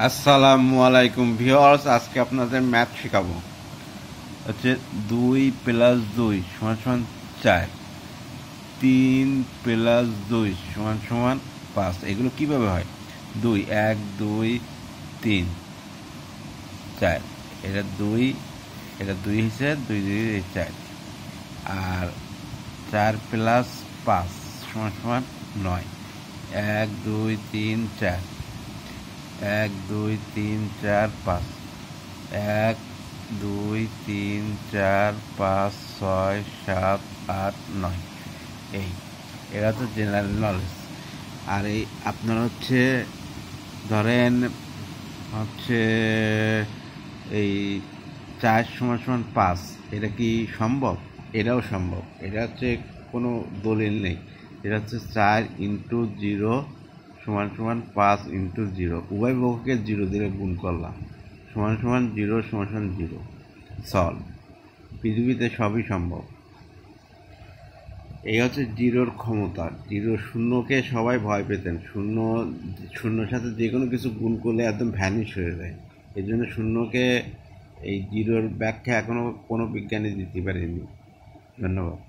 আসসালামু আলাইকুম ভিউয়ার্স, আজকে আপনাদের ম্যাথ শেখাবো। হচ্ছে 2 + 2 = 4, 3 + 2 = 5। এগুলো কিভাবে হয়? 2 1 2 3 4, এটা 2, এটা 2 হিসেবে 2 2 4, আর 4 + 5 = 9। 1 2 3 4, 1 2 3 4 5, 1 2 3 4 5 6 7 8 9। এরা তো জেনারেল নলেজ। আর এই আপনার ধরেন হচ্ছে এই 4 = 5, এটা কি সম্ভব? এটাও সম্ভব। এটা কোনো দলিল নেই। এটা 4 × 0 = 5 × 0, উভয় পক্ষকে 0 দিয়ে গুণ করলাম, = 0 = 0। সলভ। পৃথিবীতে সবই সম্ভব। এই জিরোর ক্ষমতা। শূন্যকে সবাই ভয় পেতেন। শূন্যর সাথে যে কোনো কিছু গুণ করলে একদম ভ্যানিশ হয়ে যায়। এই জন্য শূন্যকে, এই জিরোর ব্যাখ্যা এখনো কোনো বিজ্ঞানী দিতে পারেনি। ধন্যবাদ।